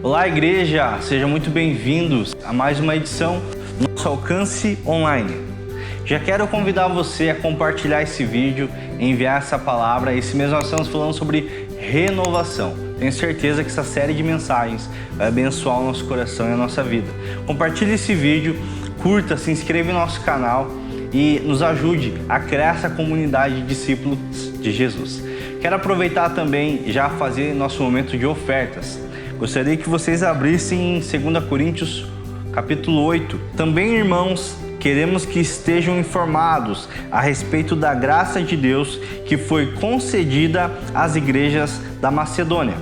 Olá, igreja! Sejam muito bem-vindos a mais uma edição do nosso Alcance Online. Já quero convidar você a compartilhar esse vídeo, enviar essa palavra. Esse mês nós estamos falando sobre renovação. Tenho certeza que essa série de mensagens vai abençoar o nosso coração e a nossa vida. Compartilhe esse vídeo, curta, se inscreva no nosso canal e nos ajude a criar essa comunidade de discípulos de Jesus. Quero aproveitar também já fazer nosso momento de ofertas. Gostaria que vocês abrissem em 2 Coríntios capítulo 8. Também, irmãos, queremos que estejam informados a respeito da graça de Deus que foi concedida às igrejas da Macedônia.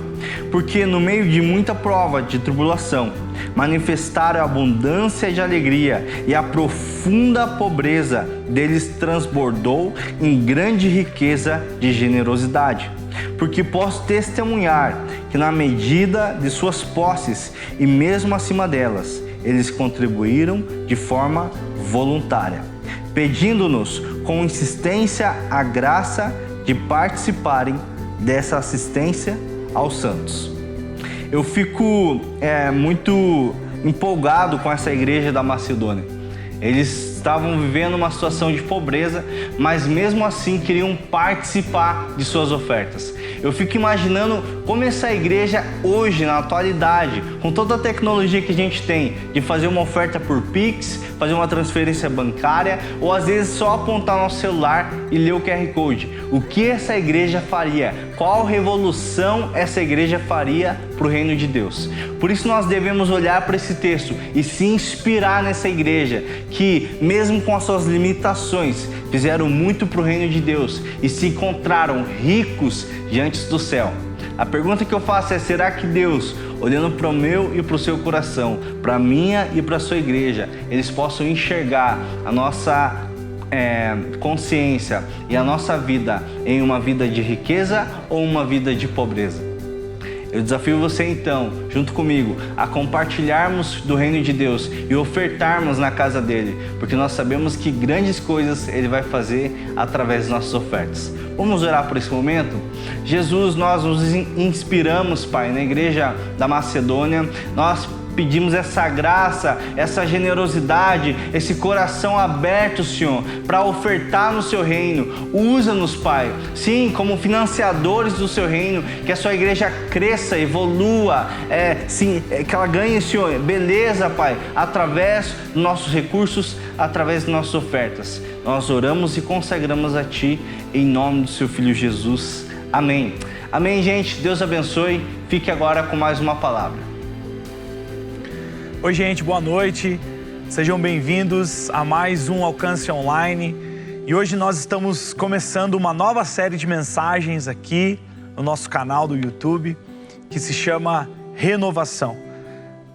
Porque no meio de muita prova de tribulação, manifestaram a abundância de alegria e a profunda pobreza deles transbordou em grande riqueza de generosidade. Porque posso testemunhar que na medida de suas posses e mesmo acima delas, eles contribuíram de forma voluntária, pedindo-nos com insistência a graça de participarem dessa assistência aos santos. Eu fico muito empolgado com essa igreja da Macedônia. Eles estavam vivendo uma situação de pobreza, mas mesmo assim queriam participar de suas ofertas. Eu fico imaginando como essa igreja hoje, na atualidade, com toda a tecnologia que a gente tem, de fazer uma oferta por Pix, fazer uma transferência bancária, ou às vezes só apontar nosso celular e ler o QR Code. O que essa igreja faria? Qual revolução essa igreja faria para o reino de Deus? Por isso nós devemos olhar para esse texto e se inspirar nessa igreja, que mesmo com as suas limitações, fizeram muito para o reino de Deus e se encontraram ricos diante do céu. A pergunta que eu faço é: será que Deus, olhando para o meu e para o seu coração, para a minha e para a sua igreja, eles possam enxergar a nossa consciência e a nossa vida em uma vida de riqueza ou uma vida de pobreza? Eu desafio você então, junto comigo, a compartilharmos do reino de Deus e ofertarmos na casa dele, porque nós sabemos que grandes coisas ele vai fazer através das nossas ofertas. Vamos orar por esse momento? Jesus, nós nos inspiramos, Pai, na igreja da Macedônia. Nós pedimos essa graça, essa generosidade, esse coração aberto, Senhor, para ofertar no seu reino. Usa-nos, Pai, sim, como financiadores do seu reino, que a sua igreja cresça, evolua, que ela ganhe, Senhor, beleza, Pai, através dos nossos recursos, através das nossas ofertas. Nós oramos e consagramos a Ti, em nome do seu Filho Jesus. Amém. Amém, gente. Deus abençoe. Fique agora com mais uma palavra. Oi, gente, boa noite. Sejam bem-vindos a mais um Alcance Online. E hoje nós estamos começando uma nova série de mensagens aqui no nosso canal do YouTube, que se chama Renovação.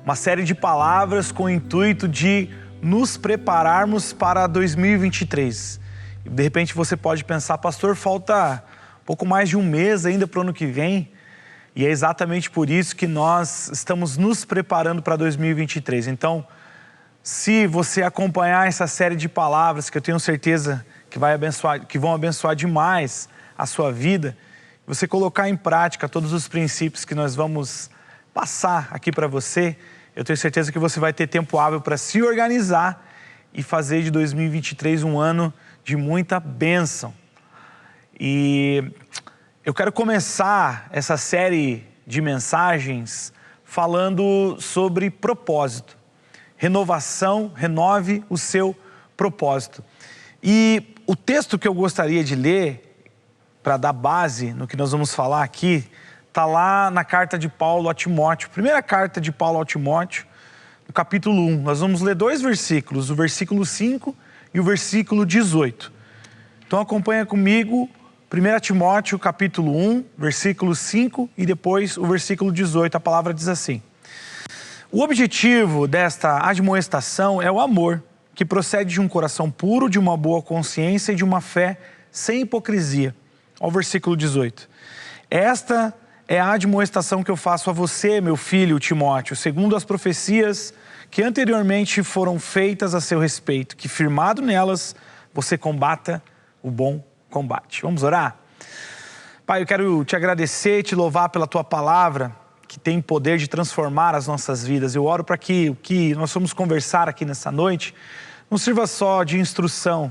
Uma série de palavras com o intuito de nos prepararmos para 2023. E de repente você pode pensar: pastor, falta pouco mais de um mês ainda para o ano que vem. E é exatamente por isso que nós estamos nos preparando para 2023. Então, se você acompanhar essa série de palavras, que eu tenho certeza que vão abençoar demais a sua vida, você colocar em prática todos os princípios que nós vamos passar aqui para você, eu tenho certeza que você vai ter tempo hábil para se organizar e fazer de 2023 um ano de muita bênção. E eu quero começar essa série de mensagens falando sobre propósito. Renovação, renove o seu propósito. E o texto que eu gostaria de ler, para dar base no que nós vamos falar aqui, está lá na carta de Paulo a Timóteo, primeira carta de Paulo a Timóteo, no capítulo 1. Nós vamos ler dois versículos, o versículo 5 e o versículo 18. Então acompanha comigo 1 Timóteo capítulo 1, versículo 5 e depois o versículo 18, a palavra diz assim: o objetivo desta admoestação é o amor, que procede de um coração puro, de uma boa consciência e de uma fé sem hipocrisia. Olha o versículo 18. Esta é a admoestação que eu faço a você, meu filho Timóteo, segundo as profecias que anteriormente foram feitas a seu respeito, que firmado nelas você combata o bom combate. Vamos orar? Pai, eu quero te agradecer, te louvar pela tua palavra, que tem poder de transformar as nossas vidas. Eu oro para que o que nós vamos conversar aqui nessa noite não sirva só de instrução,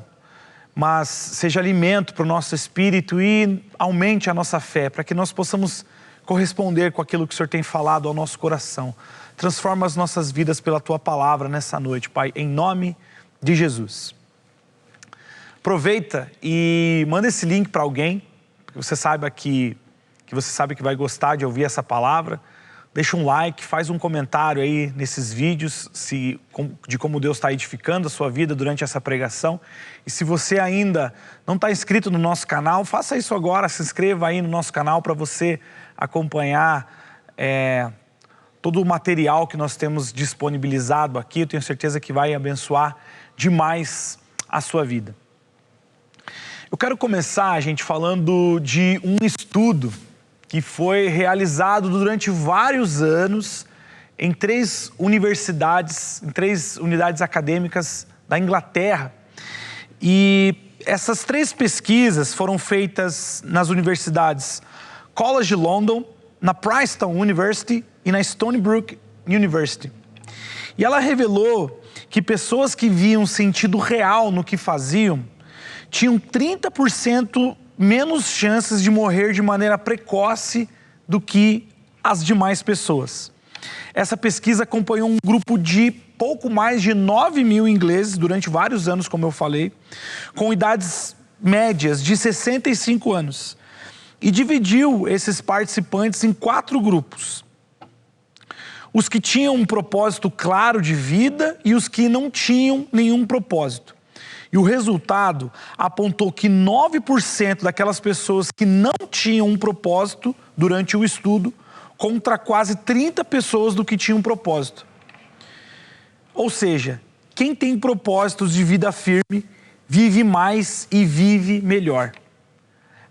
mas seja alimento para o nosso espírito e aumente a nossa fé, para que nós possamos corresponder com aquilo que o Senhor tem falado ao nosso coração. Transforma as nossas vidas pela Tua palavra nessa noite, Pai, em nome de Jesus. Aproveita e manda esse link para alguém, que você saiba que você sabe que vai gostar de ouvir essa palavra. Deixa um like, faz um comentário aí nesses vídeos de como Deus está edificando a sua vida durante essa pregação. E se você ainda não está inscrito no nosso canal, faça isso agora, se inscreva aí no nosso canal para você acompanhar todo o material que nós temos disponibilizado aqui. Eu tenho certeza que vai abençoar demais a sua vida. Eu quero começar, gente, falando de um estudo que foi realizado durante vários anos em 3 universidades, em 3 unidades acadêmicas da Inglaterra. E essas 3 pesquisas foram feitas nas universidades College London, na Princeton University e na Stony Brook University. E ela revelou que pessoas que viam sentido real no que faziam tinham 30% menos chances de morrer de maneira precoce do que as demais pessoas. Essa pesquisa acompanhou um grupo de pouco mais de 9 mil ingleses durante vários anos, como eu falei, com idades médias de 65 anos. E dividiu esses participantes em 4 grupos. Os que tinham um propósito claro de vida e os que não tinham nenhum propósito. E o resultado apontou que 9% daquelas pessoas que não tinham um propósito durante o estudo, contra quase 30 pessoas do que tinham um propósito. Ou seja, quem tem propósitos de vida firme, vive mais e vive melhor.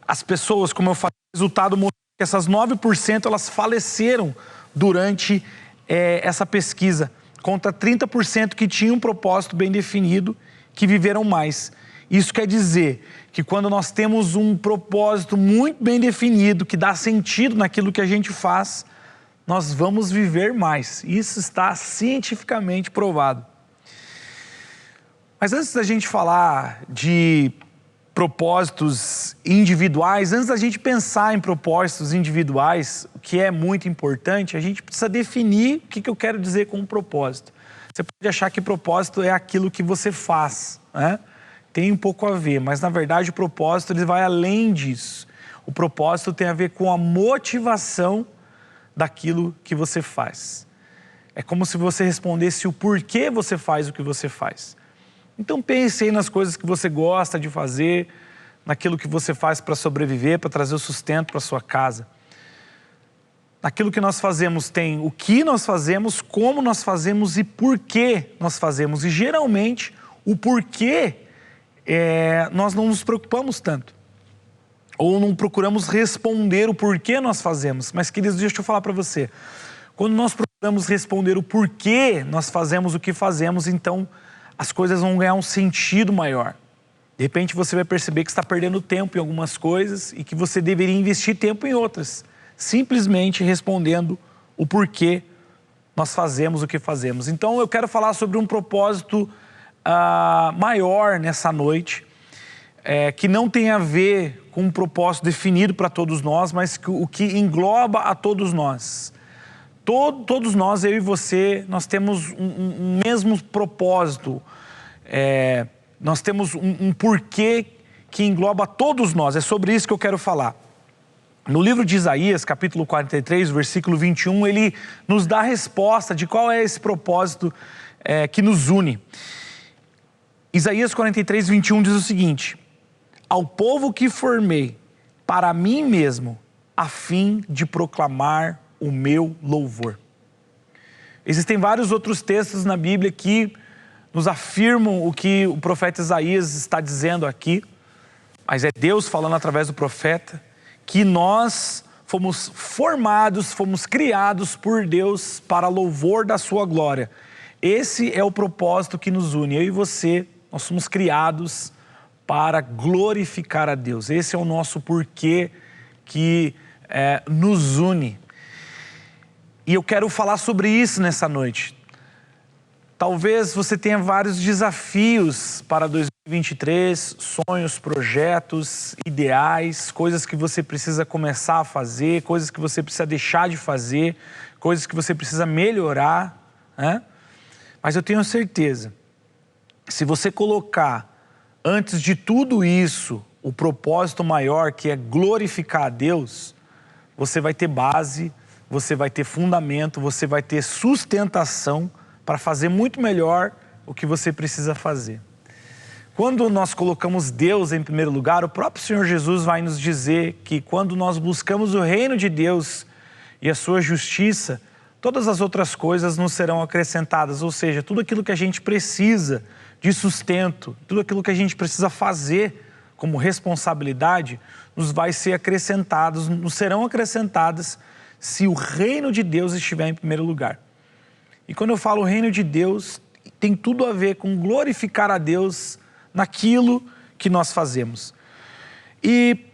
As pessoas, como eu falei, o resultado mostrou que essas 9% elas faleceram durante essa pesquisa, contra 30% que tinham um propósito bem definido, que viveram mais. Isso quer dizer que quando nós temos um propósito muito bem definido, que dá sentido naquilo que a gente faz, nós vamos viver mais. Isso está cientificamente provado. Mas antes da gente falar de propósitos individuais, antes da gente pensar em propósitos individuais, o que é muito importante, a gente precisa definir o que eu quero dizer com um propósito. Você pode achar que propósito é aquilo que você faz, né? Tem um pouco a ver, mas na verdade o propósito ele vai além disso. O propósito tem a ver com a motivação daquilo que você faz. É como se você respondesse o porquê você faz o que você faz. Então pense aí nas coisas que você gosta de fazer, naquilo que você faz para sobreviver, para trazer o sustento para sua casa. Naquilo que nós fazemos tem o que nós fazemos, como nós fazemos e por que nós fazemos. E geralmente o porquê nós não nos preocupamos tanto. Ou não procuramos responder o porquê nós fazemos. Mas queridos, deixa eu falar para você. Quando nós procuramos responder o porquê nós fazemos o que fazemos, então as coisas vão ganhar um sentido maior. De repente você vai perceber que está perdendo tempo em algumas coisas e que você deveria investir tempo em outras. Simplesmente respondendo o porquê nós fazemos o que fazemos. Então eu quero falar sobre um propósito maior nessa noite, que não tem a ver com um propósito definido para todos nós, mas o que engloba a todos nós. Todos nós, eu e você, nós temos um mesmo propósito, nós temos um porquê que engloba todos nós. É sobre isso que eu quero falar. No livro de Isaías, capítulo 43, versículo 21, ele nos dá a resposta de qual é esse propósito que nos une. Isaías 43, 21 diz o seguinte: ao povo que formei para mim mesmo, a fim de proclamar o meu louvor. Existem vários outros textos na Bíblia que nos afirmam o que o profeta Isaías está dizendo aqui, mas é Deus falando através do profeta, que nós fomos formados, fomos criados por Deus para louvor da sua glória. Esse é o propósito que nos une. Eu e você, nós somos criados para glorificar a Deus. Esse é o nosso porquê que nos une. E eu quero falar sobre isso nessa noite. Talvez você tenha vários desafios para 2023, sonhos, projetos, ideais, coisas que você precisa começar a fazer, coisas que você precisa deixar de fazer, coisas que você precisa melhorar, né? Mas eu tenho certeza, se você colocar antes de tudo isso o propósito maior, que é glorificar a Deus, você vai ter base, você vai ter fundamento, você vai ter sustentação para fazer muito melhor o que você precisa fazer. Quando nós colocamos Deus em primeiro lugar, o próprio Senhor Jesus vai nos dizer que quando nós buscamos o reino de Deus e a sua justiça, todas as outras coisas nos serão acrescentadas, ou seja, tudo aquilo que a gente precisa de sustento, tudo aquilo que a gente precisa fazer como responsabilidade, nos vai ser acrescentados, nos serão acrescentadas se o reino de Deus estiver em primeiro lugar. E quando eu falo reino de Deus, tem tudo a ver com glorificar a Deus naquilo que nós fazemos. E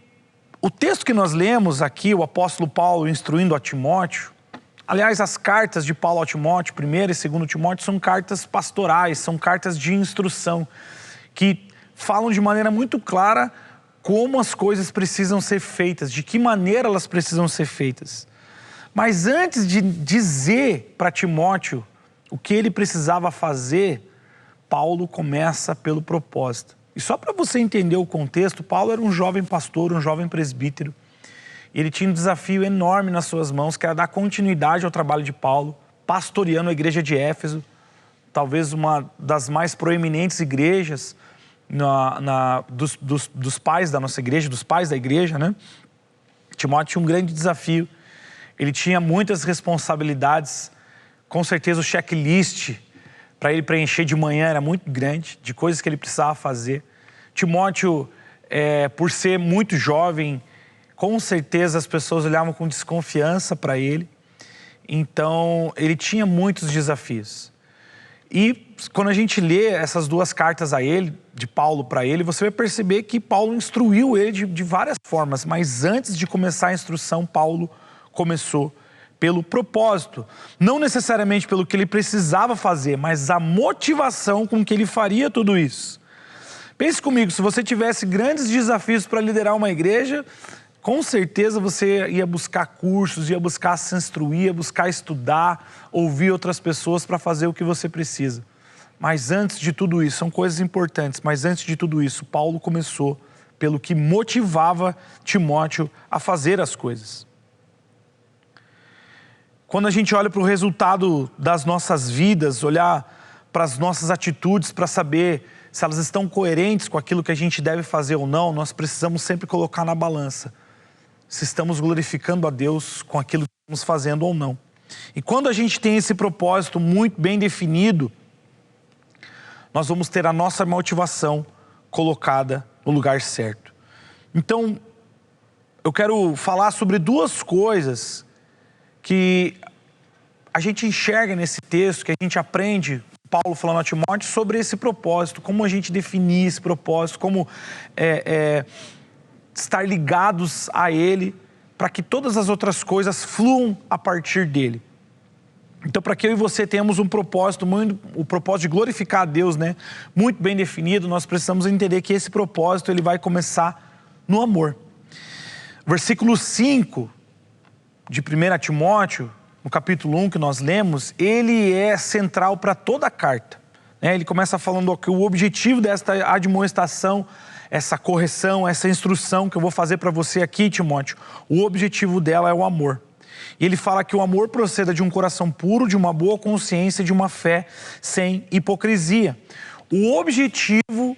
o texto que nós lemos aqui, o apóstolo Paulo instruindo a Timóteo, aliás, as cartas de Paulo a Timóteo, 1ª e 2ª Timóteo, são cartas pastorais, são cartas de instrução, que falam de maneira muito clara como as coisas precisam ser feitas, de que maneira elas precisam ser feitas. Mas antes de dizer para Timóteo o que ele precisava fazer, Paulo começa pelo propósito. E só para você entender o contexto, Paulo era um jovem pastor, um jovem presbítero. Ele tinha um desafio enorme nas suas mãos, que era dar continuidade ao trabalho de Paulo, pastoreando a igreja de Éfeso, talvez uma das mais proeminentes igrejas dos pais da nossa igreja, dos pais da igreja, né? Timóteo tinha um grande desafio. Ele tinha muitas responsabilidades, com certeza o checklist para ele preencher de manhã era muito grande, de coisas que ele precisava fazer. Timóteo, por ser muito jovem, com certeza as pessoas olhavam com desconfiança para ele, então ele tinha muitos desafios. E quando a gente lê essas duas cartas a ele, de Paulo para ele, você vai perceber que Paulo instruiu ele de várias formas, mas antes de começar a instrução, Paulo começou pelo propósito, não necessariamente pelo que ele precisava fazer, mas a motivação com que ele faria tudo isso. Pense comigo, se você tivesse grandes desafios para liderar uma igreja, com certeza você ia buscar cursos, ia buscar se instruir, ia buscar estudar, ouvir outras pessoas para fazer o que você precisa. Mas antes de tudo isso, são coisas importantes, mas antes de tudo isso, Paulo começou pelo que motivava Timóteo a fazer as coisas. Quando a gente olha para o resultado das nossas vidas, olhar para as nossas atitudes, para saber se elas estão coerentes com aquilo que a gente deve fazer ou não, nós precisamos sempre colocar na balança se estamos glorificando a Deus com aquilo que estamos fazendo ou não. E quando a gente tem esse propósito muito bem definido, nós vamos ter a nossa motivação colocada no lugar certo. Então, eu quero falar sobre duas coisas que a gente enxerga nesse texto, que a gente aprende, Paulo falando a Timóteo, sobre esse propósito, como a gente definir esse propósito, como estar ligados a ele, para que todas as outras coisas fluam a partir dele. Então, para que eu e você tenhamos um propósito, o propósito de glorificar a Deus, né, muito bem definido, nós precisamos entender que esse propósito ele vai começar no amor. Versículo 5 de 1 Timóteo, no capítulo 1 que nós lemos, ele é central para toda a carta. Ele começa falando que o objetivo desta admoestação, essa correção, essa instrução que eu vou fazer para você aqui, Timóteo, o objetivo dela é o amor. E ele fala que o amor proceda de um coração puro, de uma boa consciência, de uma fé sem hipocrisia. O objetivo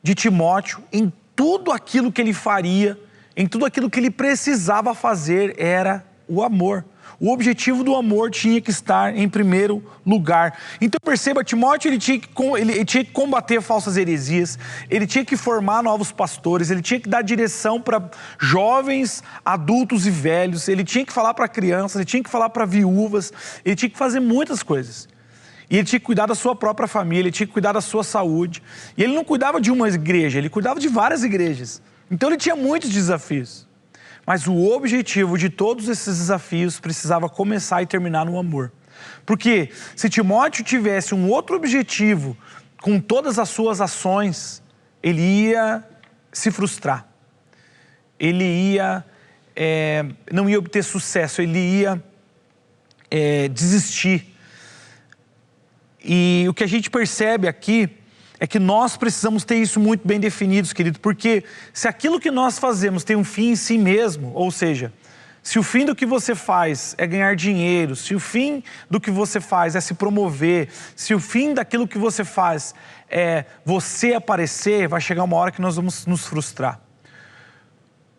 de Timóteo, em tudo aquilo que ele faria, em tudo aquilo que ele precisava fazer, era o amor. O objetivo do amor tinha que estar em primeiro lugar. Então perceba, Timóteo ele tinha que combater falsas heresias, ele tinha que formar novos pastores, ele tinha que dar direção para jovens, adultos e velhos, ele tinha que falar para crianças, ele tinha que falar para viúvas, ele tinha que fazer muitas coisas. E ele tinha que cuidar da sua própria família, ele tinha que cuidar da sua saúde. E ele não cuidava de uma igreja, ele cuidava de várias igrejas. Então ele tinha muitos desafios. Mas o objetivo de todos esses desafios precisava começar e terminar no amor. Porque se Timóteo tivesse um outro objetivo com todas as suas ações, ele ia se frustrar. Ele não ia obter sucesso, ele ia desistir. E o que a gente percebe aqui é que nós precisamos ter isso muito bem definido, querido, porque se aquilo que nós fazemos tem um fim em si mesmo, ou seja, se o fim do que você faz é ganhar dinheiro, se o fim do que você faz é se promover, se o fim daquilo que você faz é você aparecer, vai chegar uma hora que nós vamos nos frustrar.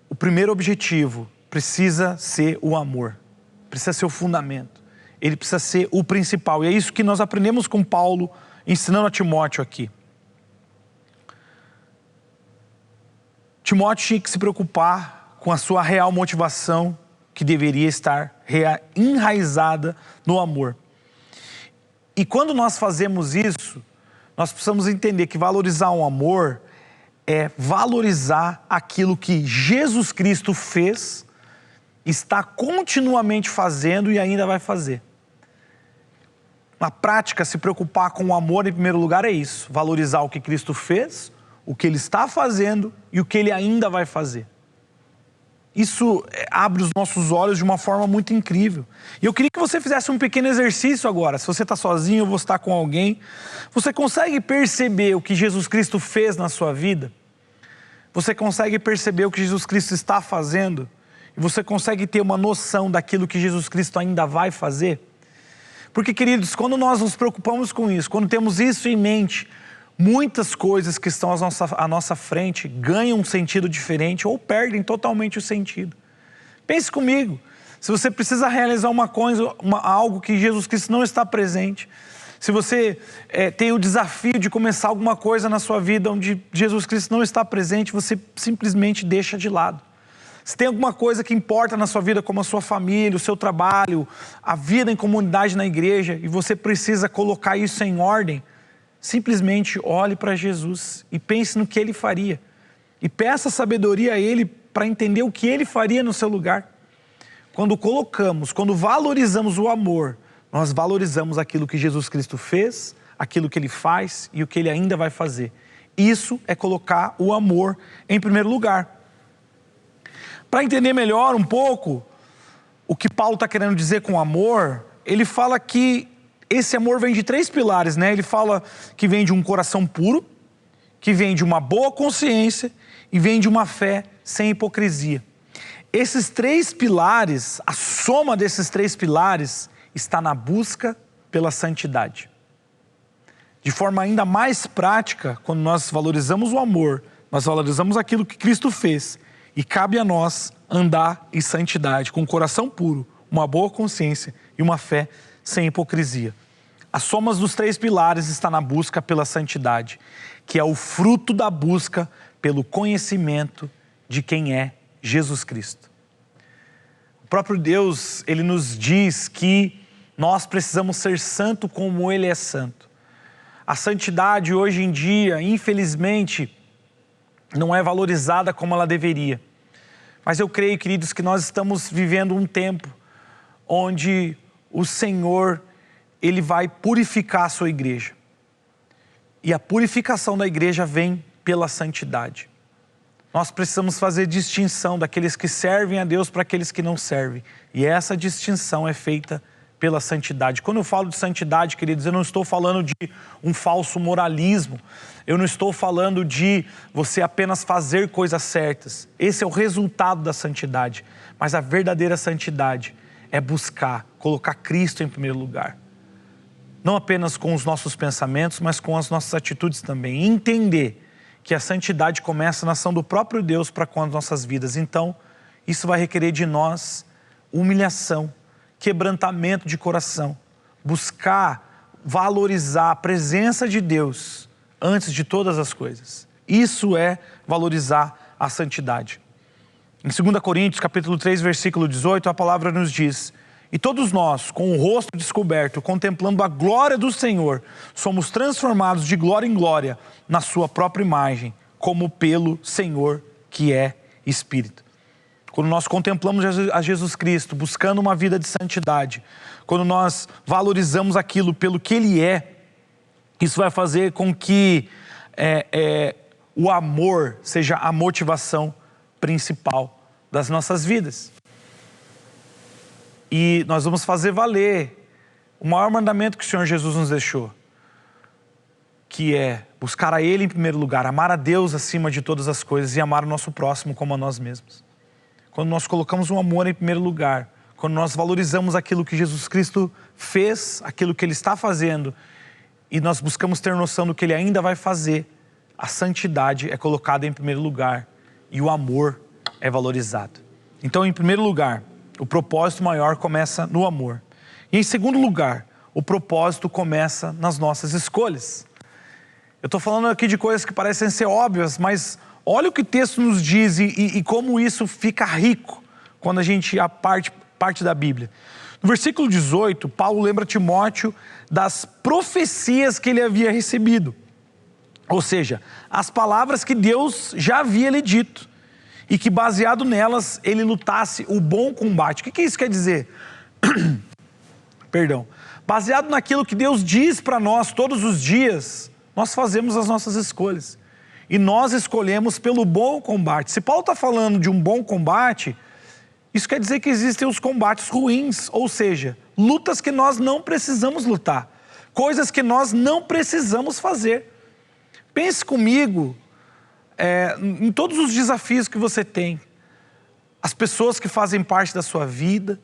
O primeiro objetivo precisa ser o amor, precisa ser o fundamento, ele precisa ser o principal. E é isso que nós aprendemos com Paulo, ensinando a Timóteo aqui. Timóteo tinha que se preocupar com a sua real motivação, que deveria estar enraizada no amor. E quando nós fazemos isso, nós precisamos entender que valorizar o amor é valorizar aquilo que Jesus Cristo fez, está continuamente fazendo e ainda vai fazer. Na prática, se preocupar com o amor em primeiro lugar é isso, valorizar o que Cristo fez, o que Ele está fazendo e o que Ele ainda vai fazer. Isso abre os nossos olhos de uma forma muito incrível. E eu queria que você fizesse um pequeno exercício agora. Se você está sozinho ou você está com alguém, você consegue perceber o que Jesus Cristo fez na sua vida? Você consegue perceber o que Jesus Cristo está fazendo? E você consegue ter uma noção daquilo que Jesus Cristo ainda vai fazer? Porque, queridos, quando nós nos preocupamos com isso, quando temos isso em mente, muitas coisas que estão à nossa frente ganham um sentido diferente ou perdem totalmente o sentido. Pense comigo, se você precisa realizar uma coisa, algo que Jesus Cristo não está presente, se você tem o desafio de começar alguma coisa na sua vida onde Jesus Cristo não está presente, você simplesmente deixa de lado. Se tem alguma coisa que importa na sua vida, como a sua família, o seu trabalho, a vida em comunidade na igreja, e você precisa colocar isso em ordem, simplesmente olhe para Jesus e pense no que Ele faria. E peça sabedoria a Ele para entender o que Ele faria no seu lugar. Quando valorizamos o amor, nós valorizamos aquilo que Jesus Cristo fez, aquilo que Ele faz e o que Ele ainda vai fazer. Isso é colocar o amor em primeiro lugar. Para entender melhor um pouco o que Paulo está querendo dizer com amor, ele fala que esse amor vem de 3 pilares, né? Ele fala que vem de um coração puro, que vem de uma boa consciência e vem de uma fé sem hipocrisia. Esses 3 pilares, a soma desses 3 pilares está na busca pela santidade. De forma ainda mais prática, quando nós valorizamos o amor, nós valorizamos aquilo que Cristo fez e cabe a nós andar em santidade, com um coração puro, uma boa consciência e uma fé sem hipocrisia. A soma dos 3 pilares está na busca pela santidade, que é o fruto da busca pelo conhecimento de quem é Jesus Cristo. O próprio Deus, Ele nos diz que nós precisamos ser santo como Ele é santo. A santidade hoje em dia, infelizmente, não é valorizada como ela deveria. Mas eu creio, queridos, que nós estamos vivendo um tempo onde o Senhor, Ele vai purificar a sua igreja. E a purificação da igreja vem pela santidade. Nós precisamos fazer distinção daqueles que servem a Deus para aqueles que não servem. E essa distinção é feita pela santidade. Quando eu falo de santidade, queridos, eu não estou falando de um falso moralismo. Eu não estou falando de você apenas fazer coisas certas. Esse é o resultado da santidade. Mas a verdadeira santidade é buscar, colocar Cristo em primeiro lugar. Não apenas com os nossos pensamentos, mas com as nossas atitudes também. E entender que a santidade começa na ação do próprio Deus para com as nossas vidas. Então, isso vai requerer de nós humilhação, quebrantamento de coração, buscar valorizar a presença de Deus antes de todas as coisas. Isso é valorizar a santidade. Em 2 Coríntios, capítulo 3, versículo 18, a palavra nos diz: e todos nós, com o rosto descoberto, contemplando a glória do Senhor, somos transformados de glória em glória na sua própria imagem, como pelo Senhor que é Espírito. quando nós contemplamos a Jesus Cristo, buscando uma vida de santidade, quando nós valorizamos aquilo pelo que Ele é, isso vai fazer com que o amor seja a motivação principal das nossas vidas. E nós vamos fazer valer o maior mandamento que o Senhor Jesus nos deixou, que é buscar a Ele em primeiro lugar, amar a Deus acima de todas as coisas e amar o nosso próximo como a nós mesmos. Quando nós colocamos o amor em primeiro lugar, quando nós valorizamos aquilo que Jesus Cristo fez, aquilo que Ele está fazendo, e nós buscamos ter noção do que Ele ainda vai fazer, a santidade é colocada em primeiro lugar e o amor é valorizado. Então, em primeiro lugar, o propósito maior começa no amor. E em segundo lugar, o propósito começa nas nossas escolhas. Eu estou falando aqui de coisas que parecem ser óbvias, mas olha o que o texto nos diz e como isso fica rico quando a gente parte da Bíblia. No versículo 18, Paulo lembra Timóteo das profecias que ele havia recebido. Ou seja, as palavras que Deus já havia lhe dito e que baseado nelas ele lutasse o bom combate. O que isso quer dizer? Perdão. Baseado naquilo que Deus diz para nós todos os dias, nós fazemos as nossas escolhas. E nós escolhemos pelo bom combate. Se Paulo está falando de um bom combate, isso quer dizer que existem os combates ruins, ou seja, lutas que nós não precisamos lutar, coisas que nós não precisamos fazer. Pense comigo em todos os desafios que você tem, as pessoas que fazem parte da sua vida,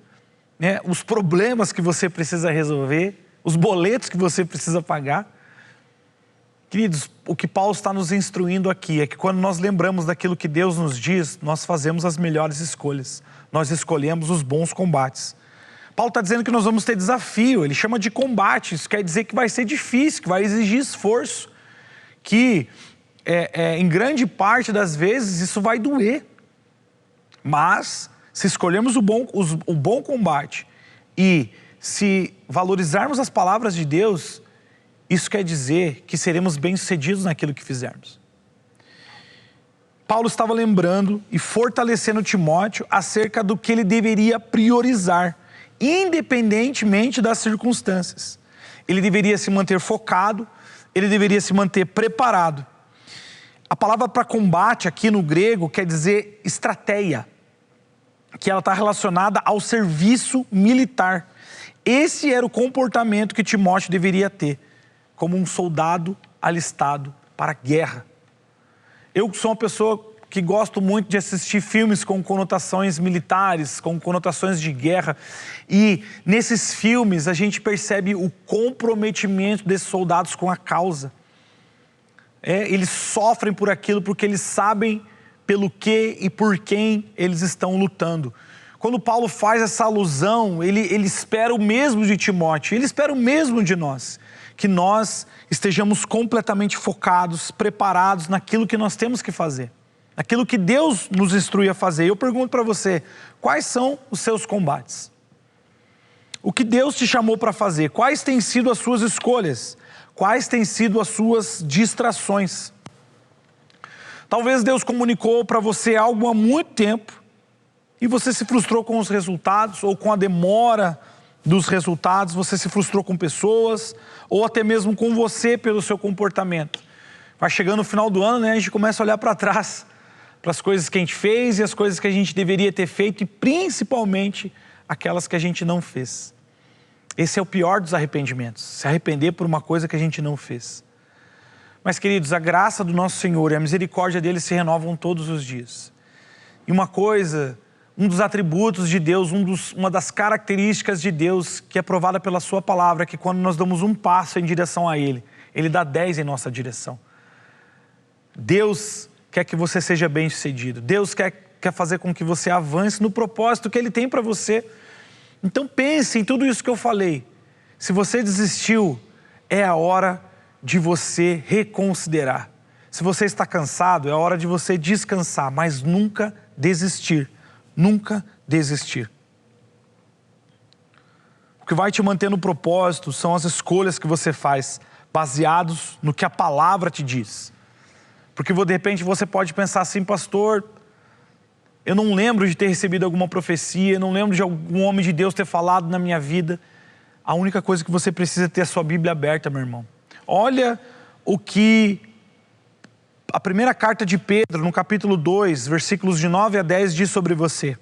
né, os problemas que você precisa resolver, os boletos que você precisa pagar. Queridos, o que Paulo está nos instruindo aqui é que quando nós lembramos daquilo que Deus nos diz, nós fazemos as melhores escolhas, nós escolhemos os bons combates. Paulo está dizendo que nós vamos ter desafio, ele chama de combate, isso quer dizer que vai ser difícil, que vai exigir esforço, que em grande parte das vezes isso vai doer, mas se escolhermos o bom combate e se valorizarmos as palavras de Deus, isso quer dizer que seremos bem-sucedidos naquilo que fizermos. Paulo estava lembrando e fortalecendo Timóteo acerca do que ele deveria priorizar, independentemente das circunstâncias. Ele deveria se manter focado, ele deveria se manter preparado. A palavra para combate aqui no grego quer dizer estratégia, que ela está relacionada ao serviço militar. Esse era o comportamento que Timóteo deveria ter, como um soldado alistado para a guerra. Eu sou uma pessoa que gosto muito de assistir filmes com conotações militares, com conotações de guerra, e nesses filmes a gente percebe o comprometimento desses soldados com a causa. Eles sofrem por aquilo porque eles sabem pelo que e por quem eles estão lutando. Quando Paulo faz essa alusão, ele espera o mesmo de Timóteo, ele espera o mesmo de nós, que nós estejamos completamente focados, preparados naquilo que nós temos que fazer, naquilo que Deus nos instrui a fazer. Eu pergunto para você, quais são os seus combates? O que Deus te chamou para fazer? Quais têm sido as suas escolhas? Quais têm sido as suas distrações? Talvez Deus comunicou para você algo há muito tempo e você se frustrou com os resultados ou com a demora dos resultados, você se frustrou com pessoas ou até mesmo com você pelo seu comportamento. Vai chegando o final do ano, né, a gente começa a olhar para trás, para as coisas que a gente fez e as coisas que a gente deveria ter feito e principalmente aquelas que a gente não fez. Esse é o pior dos arrependimentos, se arrepender por uma coisa que a gente não fez. Mas, queridos, a graça do nosso Senhor e a misericórdia dele se renovam todos os dias. E uma coisa, um dos atributos de Deus, uma das características de Deus que é provada pela sua palavra, é que quando nós damos um passo em direção a Ele, Ele dá 10 em nossa direção. Deus quer que você seja bem-sucedido. Deus quer fazer com que você avance no propósito que Ele tem para você. Então pense em tudo isso que eu falei. Se você desistiu, é a hora de você reconsiderar. Se você está cansado, é a hora de você descansar, mas nunca desistir. Nunca desistir. O que vai te manter no propósito são as escolhas que você faz, baseados no que a palavra te diz. Porque de repente você pode pensar assim, pastor, Eu não lembro de ter recebido alguma profecia, eu não lembro de algum homem de Deus ter falado na minha vida. A única coisa que você precisa é ter a sua Bíblia aberta, meu irmão. Olha o que a primeira carta de Pedro, no capítulo 2, versículos de 9 a 10, diz sobre você.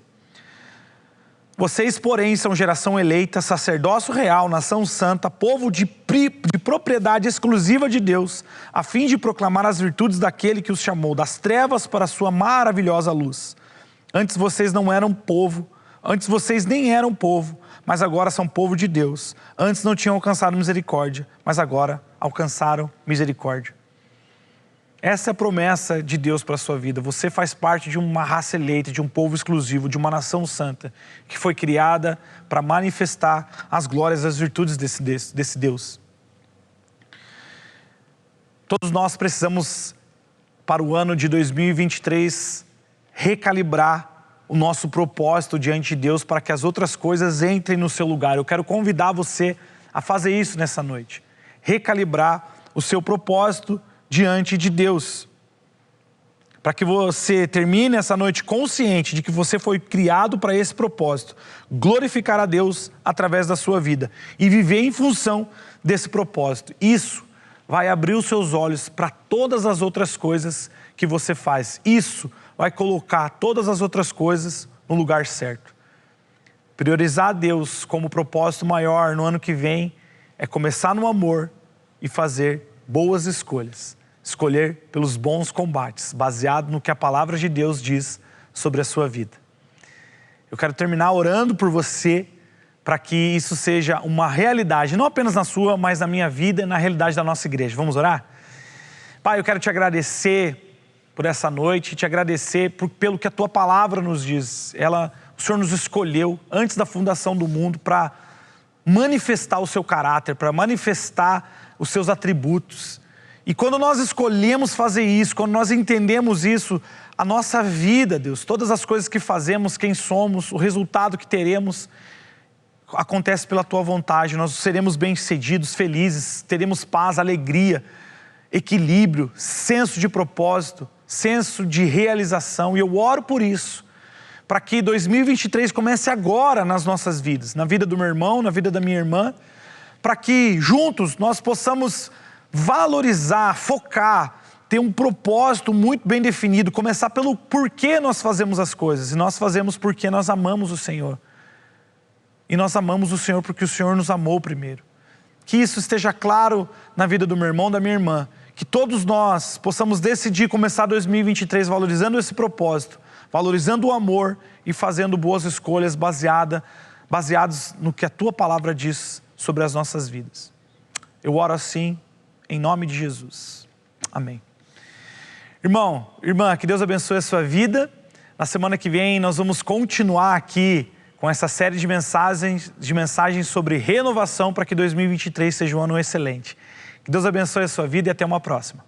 Vocês, porém, são geração eleita, sacerdócio real, nação santa, povo de propriedade exclusiva de Deus, a fim de proclamar as virtudes daquele que os chamou das trevas para a sua maravilhosa luz. Antes vocês não eram povo, antes vocês nem eram povo, mas agora são povo de Deus. Antes não tinham alcançado misericórdia, mas agora alcançaram misericórdia. Essa é a promessa de Deus para a sua vida. Você faz parte de uma raça eleita, de um povo exclusivo, de uma nação santa, que foi criada para manifestar as glórias e as virtudes desse Deus. Todos nós precisamos, para o ano de 2023, recalibrar o nosso propósito diante de Deus para que as outras coisas entrem no seu lugar. Eu quero convidar você a fazer isso nessa noite. Recalibrar o seu propósito diante de Deus, para que você termine essa noite consciente de que você foi criado para esse propósito, glorificar a Deus através da sua vida e viver em função desse propósito. Isso vai abrir os seus olhos para todas as outras coisas que você faz. Isso vai colocar todas as outras coisas no lugar certo. Priorizar a Deus como propósito maior no ano que vem é começar no amor e fazer boas escolhas. Escolher pelos bons combates, baseado no que a palavra de Deus diz sobre a sua vida. Eu quero terminar orando por você, para que isso seja uma realidade, não apenas na sua, mas na minha vida e na realidade da nossa igreja. Vamos orar? Pai, eu quero te agradecer por essa noite, te agradecer pelo que a tua palavra nos diz. O Senhor nos escolheu antes da fundação do mundo para manifestar o seu caráter, para manifestar os seus atributos. E quando nós escolhemos fazer isso, quando nós entendemos isso, a nossa vida, Deus, todas as coisas que fazemos, quem somos, o resultado que teremos, acontece pela tua vontade. Nós seremos bem-sucedidos, felizes, teremos paz, alegria, equilíbrio, senso de propósito, senso de realização. E eu oro por isso, para que 2023 comece agora nas nossas vidas, na vida do meu irmão, na vida da minha irmã, para que juntos nós possamos valorizar, focar, ter um propósito muito bem definido, começar pelo porquê nós fazemos as coisas. E nós fazemos porque nós amamos o Senhor. E nós amamos o Senhor porque o Senhor nos amou primeiro. Que isso esteja claro na vida do meu irmão, da minha irmã. Que todos nós possamos decidir começar 2023 valorizando esse propósito, valorizando o amor e fazendo boas escolhas baseados no que a tua palavra diz sobre as nossas vidas. Eu oro assim, em nome de Jesus. Amém. Irmão, irmã, que Deus abençoe a sua vida. Na semana que vem nós vamos continuar aqui com essa série de mensagens sobre renovação para que 2023 seja um ano excelente. Que Deus abençoe a sua vida e até uma próxima.